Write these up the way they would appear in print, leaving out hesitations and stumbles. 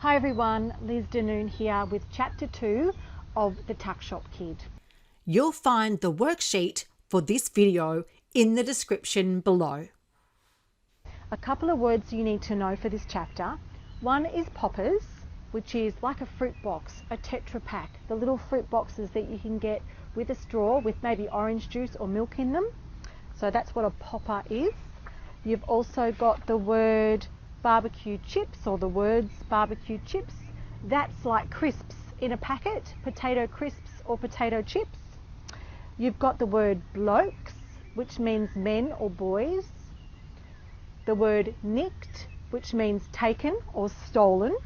Hi everyone, Liz Dunoon here with Chapter 2 of The Tuckshop Kid. You'll find the worksheet for this video in the description below. A couple of words you need to know for this chapter. One is poppers, which is like a fruit box, a Tetra Pak, the little fruit boxes that you can get with a straw with maybe orange juice or milk in them. So that's what a popper is. You've also got the word barbecue chips, or the words barbecue chips. That's like crisps in a packet, potato crisps or potato chips. You've got the word blokes, which means men or boys. The word nicked, which means taken or stolen.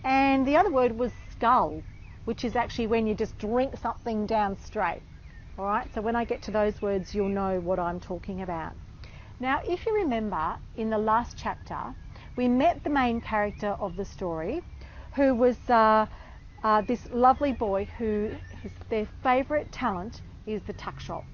And the other word was skull, which is actually when you just drink something down straight. All right, so when I get to those words, you'll know what I'm talking about. Now, if you remember, in the last chapter, we met the main character of the story, who was this lovely boy their favourite talent is the tuck shop.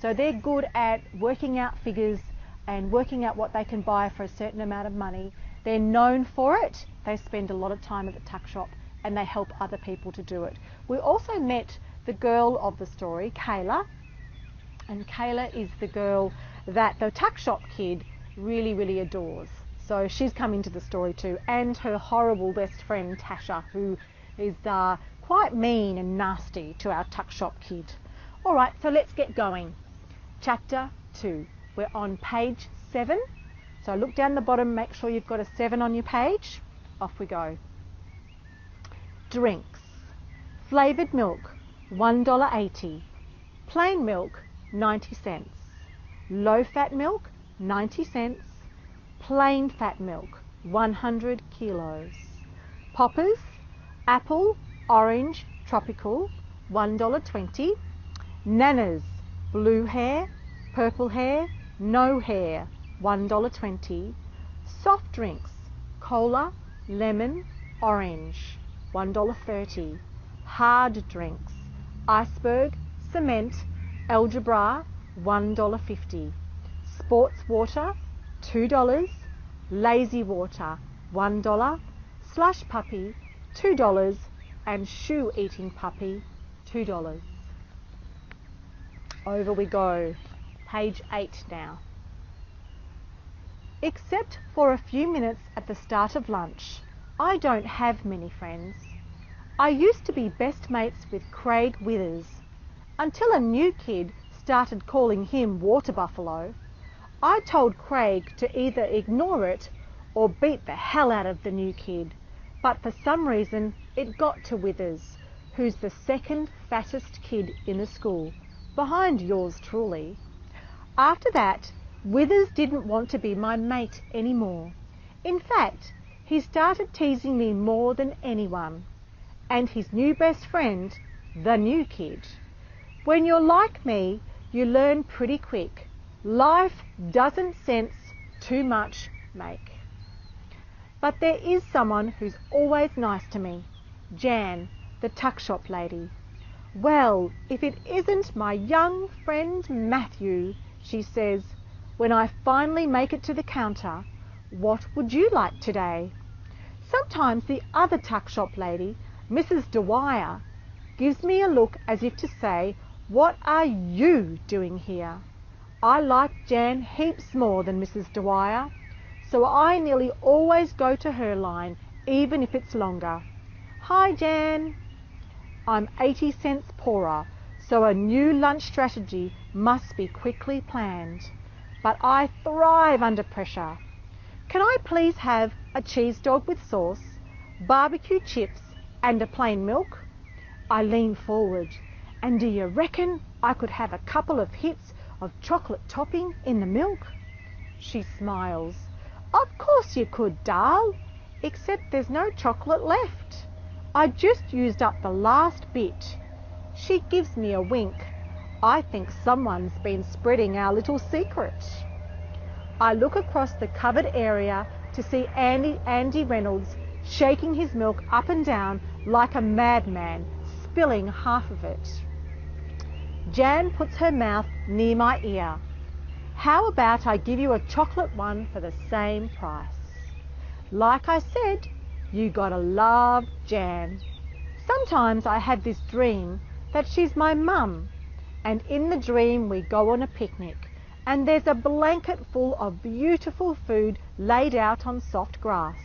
So they're good at working out figures and working out what they can buy for a certain amount of money. They're known for it. They spend a lot of time at the tuck shop and they help other people to do it. We also met the girl of the story, Kayla, and Kayla is the girl that the Tuckshop kid really adores. So she's come into the story too, and her horrible best friend Tasha, who is quite mean and nasty to our Tuckshop kid. All right, so let's get going. Chapter 2. We're on page 7. So look down the bottom, make sure you've got a 7 on your page. Off we go. Drinks. Flavoured milk, $1.80. Plain milk, 90 cents. Low fat milk, 90 cents. Plain fat milk, 100 kilos. Poppers, apple, orange, tropical, $1.20. Nanas, blue hair, purple hair, no hair, $1.20. Soft drinks, cola, lemon, orange, $1.30. Hard drinks, iceberg, cement, algebra, $1.50. Sports water, $2. Lazy water, $1. Slush puppy, $2. And shoe eating puppy, $2. Over we go. Page 8 now. Except for a few minutes at the start of lunch, I don't have many friends. I used to be best mates with Craig Withers, until a new kid started calling him Water Buffalo. I told Craig to either ignore it or beat the hell out of the new kid, but for some reason it got to Withers, who's the second fattest kid in the school, behind yours truly. After that, Withers didn't want to be my mate anymore. In fact, he started teasing me more than anyone. And his new best friend, the new kid. When you're like me, you learn pretty quick. Life doesn't sense too much make. But there is someone who's always nice to me, Jan, the tuck shop lady. Well, if it isn't my young friend Matthew, she says, when I finally make it to the counter, what would you like today? Sometimes the other tuck shop lady, Mrs. Dwyer, gives me a look as if to say, what are you doing here? I like Jan heaps more than Mrs. Dwyer, so I nearly always go to her line, even if it's longer. Hi, Jan. I'm 80 cents poorer, so a new lunch strategy must be quickly planned. But I thrive under pressure. Can I please have a cheese dog with sauce, barbecue chips, and a plain milk? I lean forward. And do you reckon I could have a couple of hits of chocolate topping in the milk? She smiles. Of course you could, Darl, except there's no chocolate left. I just used up the last bit. She gives me a wink. I think someone's been spreading our little secret. I look across the covered area to see Andy Reynolds shaking his milk up and down like a madman, spilling half of it. Jan puts her mouth near my ear. How about I give you a chocolate one for the same price? Like I said, You gotta love Jan. Sometimes I have this dream that she's my mum, and in the dream we go on a picnic, and there's a blanket full of beautiful food laid out on soft grass.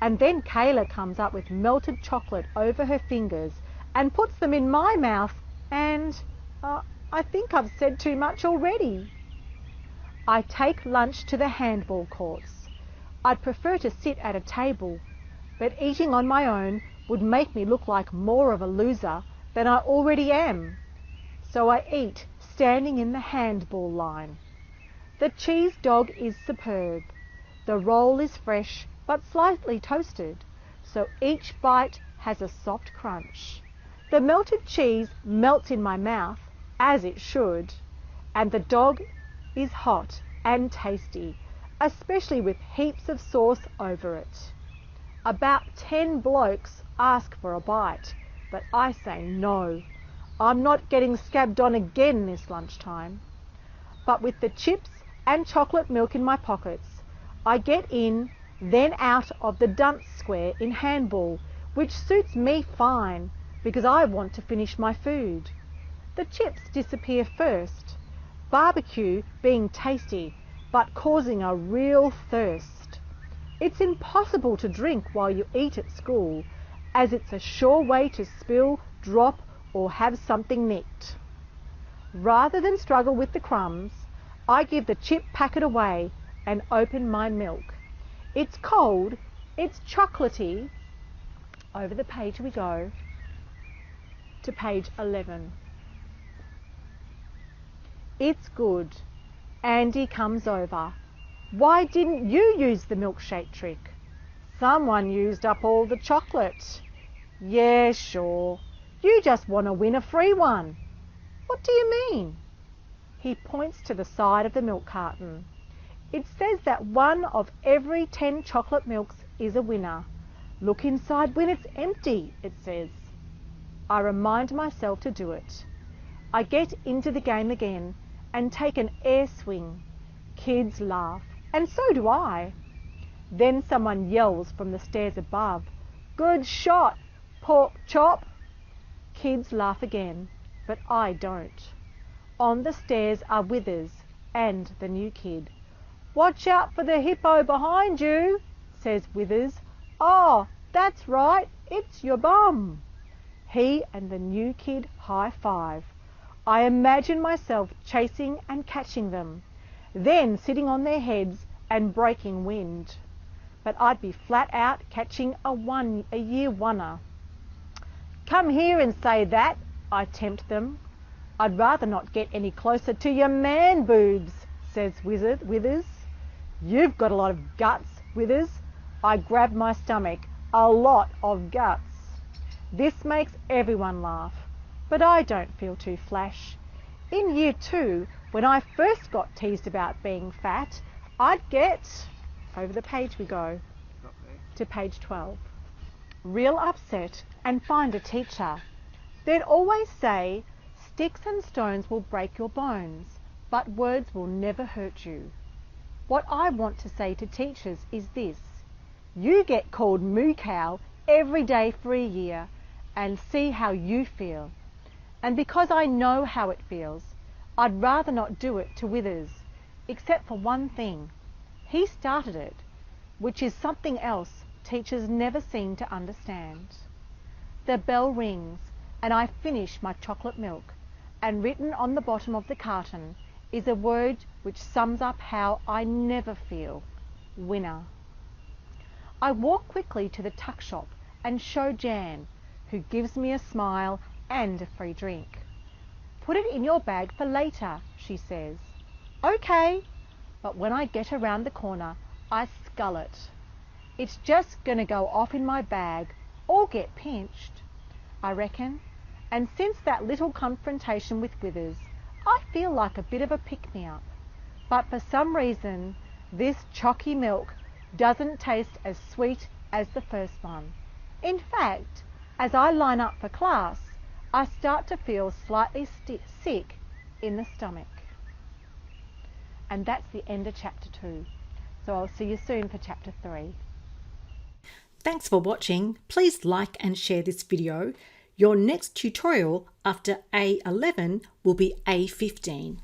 And then Kayla comes up with melted chocolate over her fingers and puts them in my mouth, and I think I've said too much already. I take lunch to the handball courts. I'd prefer to sit at a table, but eating on my own would make me look like more of a loser than I already am. So I eat standing in the handball line. The cheese dog is superb. The roll is fresh but slightly toasted, so each bite has a soft crunch. The melted cheese melts in my mouth, as it should, and the dog is hot and tasty, especially with heaps of sauce over it. About 10 blokes ask for a bite, but I say no. I'm not getting scabbed on again this lunchtime. But with the chips and chocolate milk in my pockets, I get in, then out of the dunce square in handball, which suits me fine because I want to finish my food. The chips disappear first, barbecue being tasty but causing a real thirst. It's impossible to drink while you eat at school, as it's a sure way to spill, drop, or have something nicked. Rather than struggle with the crumbs, I give the chip packet away and open my milk. It's cold, it's chocolatey. Over the page we go to page 11. It's good. Andy comes over. Why didn't you use the milkshake trick? Someone used up all the chocolate. Yeah, sure. You just want to win a free one. What do you mean? He points to the side of the milk carton. It says that 1 of every 10 chocolate milks is a winner. Look inside when it's empty, it says. I remind myself to do it. I get into the game again and take an air swing. Kids laugh, and so do I. Then someone yells from the stairs above, "Good shot, pork chop!" Kids laugh again, but I don't. On the stairs are Withers and the new kid. "Watch out for the hippo behind you," says Withers. "Oh, that's right, it's your bum." He and the new kid high-five. I imagine myself chasing and catching them, then sitting on their heads and breaking wind. But I'd be flat out catching a year oneer. "Come here and say that," I tempt them. "I'd rather not get any closer to your man boobs," says Withers. "You've got a lot of guts, Withers." I grab my stomach. A lot of guts. This makes everyone laugh, but I don't feel too flash. In year 2, when I first got teased about being fat, I'd get, over the page we go, to page 12, real upset and find a teacher. They'd always say, "Sticks and stones will break your bones, but words will never hurt you." What I want to say to teachers is this: you get called moo cow every day for a year and see how you feel. And because I know how it feels, I'd rather not do it to Withers, except for one thing. He started it, which is something else teachers never seem to understand. The bell rings and I finish my chocolate milk, and written on the bottom of the carton is a word which sums up how I never feel: winner. I walk quickly to the Tuckshop and show Jan, who gives me a smile and a free drink. "Put it in your bag for later," she says. "Okay," but when I get around the corner, I scull it. It's just going to go off in my bag or get pinched, I reckon. And since that little confrontation with Withers, I feel like a bit of a pick-me-up. But for some reason, this chalky milk doesn't taste as sweet as the first one. In fact, as I line up for class, I start to feel slightly sick in the stomach. And that's the end of chapter 2. So I'll see you soon for chapter 3. Thanks for watching. Please like and share this video. Your next tutorial after A11 will be A15.